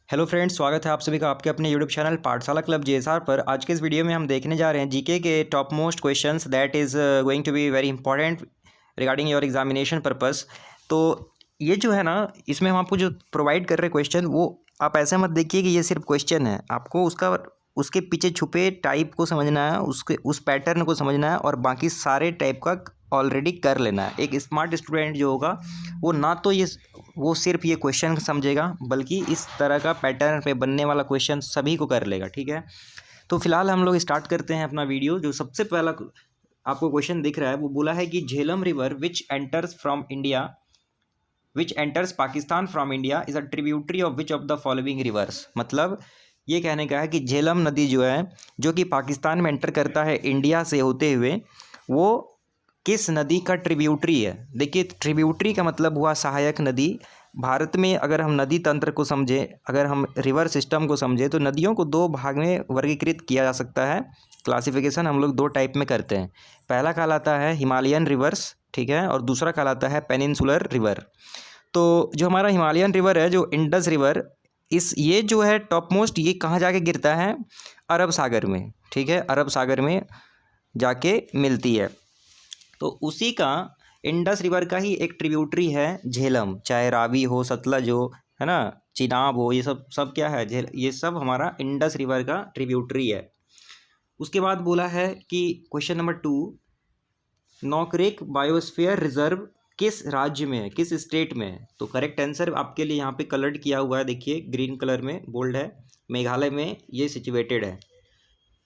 Hello friends, स्वागत है आप सभी का आपके अपने यूट्यूब चैनल पाठशाला क्लब जेएसआर पर। आज के इस वीडियो में हम देखने जा रहे हैं जीके के top most questions that is going to be very important regarding your examination purpose. तो ये जो है ना, इसमें हम आपको जो प्रोवाइड कर रहे हैं क्वेश्चन, वो आप ऐसे मत देखिए कि ये सिर्फ क्वेश्चन है। आपको उसके पीछे छुपे टाइप को समझना है, उस पैटर्न को समझना है और बाकी सारे टाइप का ऑलरेडी कर लेना है। एक स्मार्ट स्टूडेंट जो होगा वो सिर्फ ये क्वेश्चन समझेगा, बल्कि इस तरह का पैटर्न पे बनने वाला क्वेश्चन सभी को कर लेगा। ठीक है, तो फिलहाल हम लोग स्टार्ट करते हैं अपना वीडियो। जो सबसे पहला आपको क्वेश्चन दिख रहा है वो बोला है कि Jhelum river which enters Pakistan from India is a tributary of which of the following rivers. मतलब ये कहने का है कि झेलम नदी जो है, जो कि पाकिस्तान में एंटर करता है इंडिया से होते हुए, वो किस नदी का ट्रिब्यूटरी है। देखिए, ट्रिब्यूटरी का मतलब हुआ सहायक नदी। भारत में अगर हम नदी तंत्र को समझें, अगर हम रिवर सिस्टम को समझें, तो नदियों को दो भाग में वर्गीकृत किया जा सकता है। क्लासिफिकेशन हम लोग दो टाइप में करते हैं। पहला कहलाता है हिमालयन रिवर्स, ठीक है, और दूसरा कहलाता है पेनिनसुलर रिवर। तो जो हमारा हिमालयन रिवर है, जो इंडस रिवर, ये जो है टॉप मोस्ट, ये कहाँ जाके गिरता है? अरब सागर में। ठीक है, अरब सागर में जाके मिलती है। तो उसी का इंडस रिवर का ही एक ट्रिब्यूटरी है झेलम। चाहे रावी हो, सतलज हो, है ना, चिनाब हो, ये सब सब क्या है? ये सब हमारा इंडस रिवर का ट्रिब्यूटरी है। उसके बाद बोला है कि क्वेश्चन नंबर 2, नौकरेक बायोस्फीयर रिजर्व किस राज्य में है, किस स्टेट में है? तो करेक्ट आंसर आपके लिए यहाँ पे कलर्ड किया हुआ है, देखिए ग्रीन कलर में बोल्ड है, मेघालय में ये सिचुएटेड है।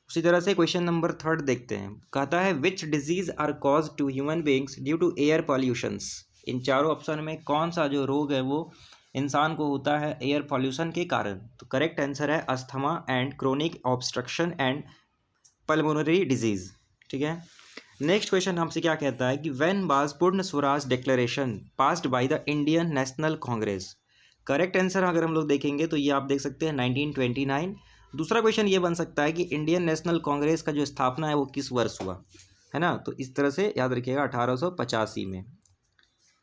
उसी तरह से क्वेश्चन नंबर 3 देखते हैं। कहता है which disease are cause to human beings due to air pollutions. इन चारों ऑप्शन में कौन सा जो रोग है वो इंसान को होता है एयर पॉल्यूशन के कारण? तो करेक्ट आंसर है asthma and chronic obstruction and pulmonary disease. ठीक है, नेक्स्ट क्वेश्चन हमसे क्या कहता है कि व्हेन वाज पूर्ण Swaraj declaration passed by the Indian national Congress. Correct answer अगर हम लोग देखेंगे तो ये आप देख सकते हैं 1929। दूसरा क्वेश्चन ये बन सकता है कि इंडियन नेशनल कांग्रेस का जो स्थापना है वो किस वर्ष हुआ, है ना? तो इस तरह से याद रखिएगा 1885 में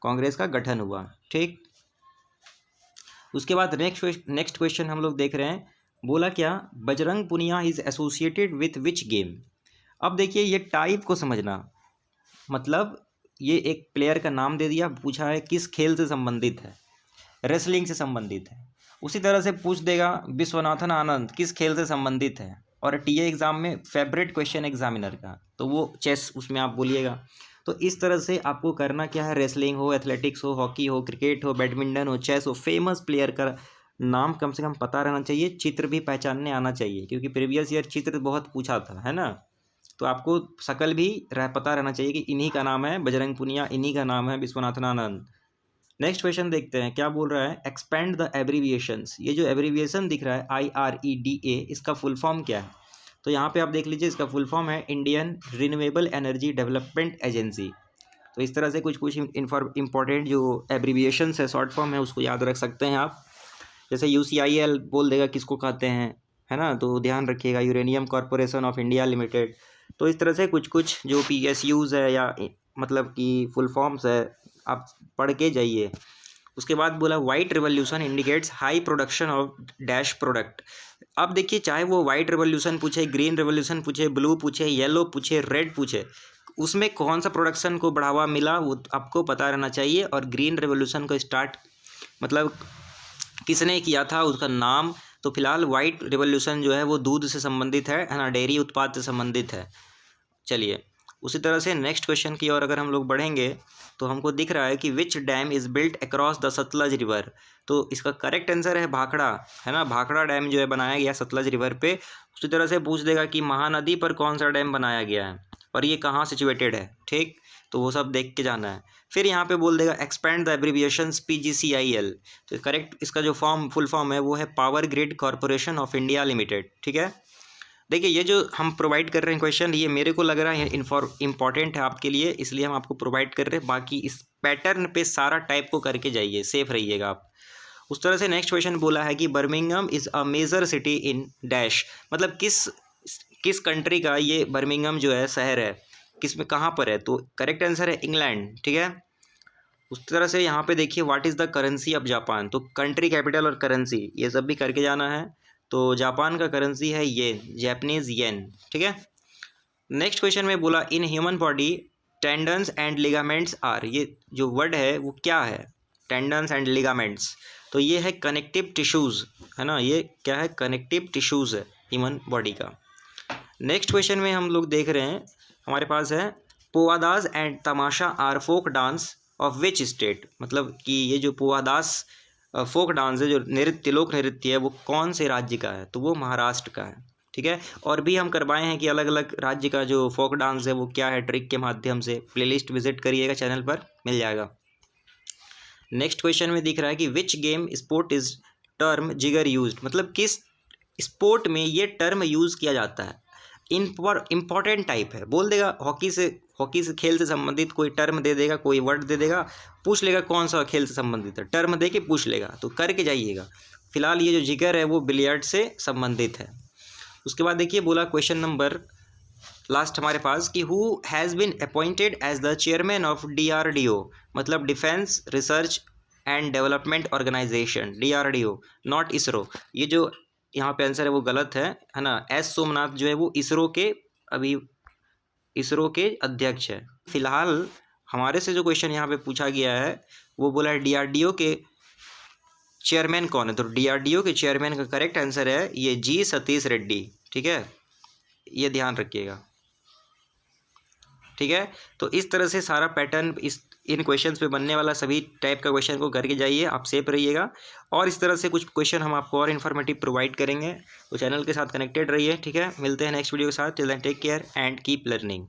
कांग्रेस का गठन हुआ। ठीक, उसके बाद नेक्स्ट क्वेश्चन हम लोग देख रहे हैं। बोला क्या, Bajrang Punia is associated with which game. अब देखिए, ये टाइप को समझना, मतलब ये एक प्लेयर का नाम दे दिया, पूछा है किस खेल से संबंधित है, रेसलिंग से संबंधित है। उसी तरह से पूछ देगा विश्वनाथन आनंद किस खेल से संबंधित है, और टीए एग्ज़ाम में फेवरेट क्वेश्चन एग्जामिनर का, तो वो चेस, उसमें आप बोलिएगा। तो इस तरह से आपको करना क्या है, रेसलिंग हो, एथलेटिक्स हो, हॉकी हो, क्रिकेट हो, बैडमिंटन हो, चेस हो, फेमस प्लेयर का नाम कम से कम पता रहना चाहिए, चित्र भी पहचानने आना चाहिए, क्योंकि प्रीवियस ईयर चित्र बहुत पूछा था, है ना। तो आपको शकल भी पता रहना चाहिए कि इन्हीं का नाम है बजरंग पुनिया, इन्हीं का नाम है विश्वनाथन आनंद। नेक्स्ट क्वेश्चन देखते हैं, क्या बोल रहा है, एक्सपेंड द एब्रीविएशंस। ये जो एब्रीविएशन दिख रहा है IREDA, इसका फुल फॉर्म क्या है? तो यहाँ पे आप देख लीजिए, इसका फुल फॉर्म है Indian renewable energy development agency. तो इस तरह से कुछ इंपॉर्टेंट जो एब्रीविएशंस है, शॉर्ट फॉर्म है, उसको याद रख सकते हैं आप। जैसे UCIL बोल देगा किसको कहते हैं, है ना, तो ध्यान रखिएगा, uranium corporation of India limited. तो इस तरह से कुछ जो PSUs है, या मतलब कि फुल फॉर्म्स है, आप पढ़ के जाइए। उसके बाद बोला white revolution indicates high production of dash product. अब देखिए, चाहे वो वाइट रिवॉल्यूशन पूछे, ग्रीन रिवॉल्यूशन पूछे, ब्लू पूछे, येलो पूछे, रेड पूछे, उसमें कौन सा प्रोडक्शन को बढ़ावा मिला वो आपको पता रहना चाहिए। और ग्रीन रिवॉल्यूशन को स्टार्ट मतलब किसने किया था, उसका नाम। तो फिलहाल वाइट रिवॉल्यूशन जो है वो दूध से संबंधित है ना, डेयरी उत्पाद से संबंधित है। चलिए, उसी तरह से नेक्स्ट क्वेश्चन की ओर अगर हम लोग बढ़ेंगे तो हमको दिख रहा है कि which dam is built across the Sutlej river. तो इसका करेक्ट आंसर है भाखड़ा, है ना। भाखड़ा डैम जो है बनाया गया सतलज रिवर पे। उसी तरह से पूछ देगा कि महानदी पर कौन सा डैम बनाया गया है और ये कहाँ सिचुएटेड है। ठीक, तो वो सब देख के जाना है। फिर यहाँ पे बोल देगा एक्सपेंड द एब्रीविएशंस PGCIL। तो करेक्ट इसका जो फुल फॉर्म है वो है power grid corporation of India limited. ठीक है, देखिए, ये जो हम प्रोवाइड कर रहे हैं क्वेश्चन, ये मेरे को लग रहा है इंपॉर्टेंट है आपके लिए, इसलिए हम आपको प्रोवाइड कर रहे हैं। बाकी इस पैटर्न पे सारा टाइप को करके जाइए, सेफ रहिएगा आप। उस तरह से नेक्स्ट क्वेश्चन बोला है कि Birmingham is a major city in dash. मतलब किस कंट्री का ये बर्मिंघम जो है शहर है, किस में, कहाँ पर है? तो करेक्ट आंसर है इंग्लैंड। ठीक है, उस तरह से यहाँ पे देखिए what is the currency of Japan, तो कंट्री कैपिटल और करेंसी ये सब भी करके जाना है। तो जापान का करेंसी है येन, जैपनीज येन, ठीक है। नेक्स्ट क्वेश्चन में बोला in human body tendons and ligaments are, ये जो वर्ड है वो क्या है, टेंडन्स एंड लिगामेंट्स, तो ये है कनेक्टिव टिश्यूज़, है ना, ये क्या है, कनेक्टिव टिश्यूज़ है ह्यूमन बॉडी का। नेक्स्ट क्वेश्चन में हम लोग देख रहे हैं, हमारे पास है powadas and tamasha are folk dance of which state, मतलब कि ये जो पोवादास फोक डांस है, जो नृत्य लोक नृत्य है, वो कौन से राज्य का है, तो वो महाराष्ट्र का है, ठीक है। और भी हम करवाए हैं कि अलग अलग राज्य का जो फोक डांस है वो क्या है, ट्रिक के माध्यम से। प्लेलिस्ट विजिट करिएगा, चैनल पर मिल जाएगा। नेक्स्ट क्वेश्चन में दिख रहा है कि which game sport is term जिगर यूज्ड, मतलब किस स्पोर्ट में ये टर्म यूज़ किया जाता है। इम्पॉर्टेंट टाइप है, बोल देगा हॉकी से खेल से संबंधित कोई टर्म दे देगा, कोई वर्ड दे देगा, पूछ लेगा कौन सा खेल से संबंधित है, टर्म दे के पूछ लेगा, तो करके जाइएगा। फिलहाल ये जो जिगर है वो बिलियर्ड से संबंधित है। उसके बाद देखिए बोला क्वेश्चन नंबर लास्ट हमारे पास कि who has been appointed as the chairman of DRDO, मतलब defence research and development organisation, DRDO, not ISRO. ये जो यहाँ पे आंसर है वो गलत है ना। एस सोमनाथ जो है वो इसरो के अध्यक्ष है। फिलहाल हमारे से जो क्वेश्चन यहाँ पे पूछा गया है वो बोला है DRDO के चेयरमैन कौन है, तो DRDO के चेयरमैन का करेक्ट आंसर है ये G सतीश रेड्डी, ठीक है, ये ध्यान रखिएगा, ठीक है। तो इस तरह से सारा पैटर्न इन क्वेश्चंस पे बनने वाला सभी टाइप का क्वेश्चन को करके जाइए, आप सेफ रहिएगा। और इस तरह से कुछ क्वेश्चन हम आपको और इन्फॉर्मेटिव प्रोवाइड करेंगे, तो चैनल के साथ कनेक्टेड रहिए, ठीक है। मिलते हैं नेक्स्ट वीडियो के साथ, till then take care and keep learning.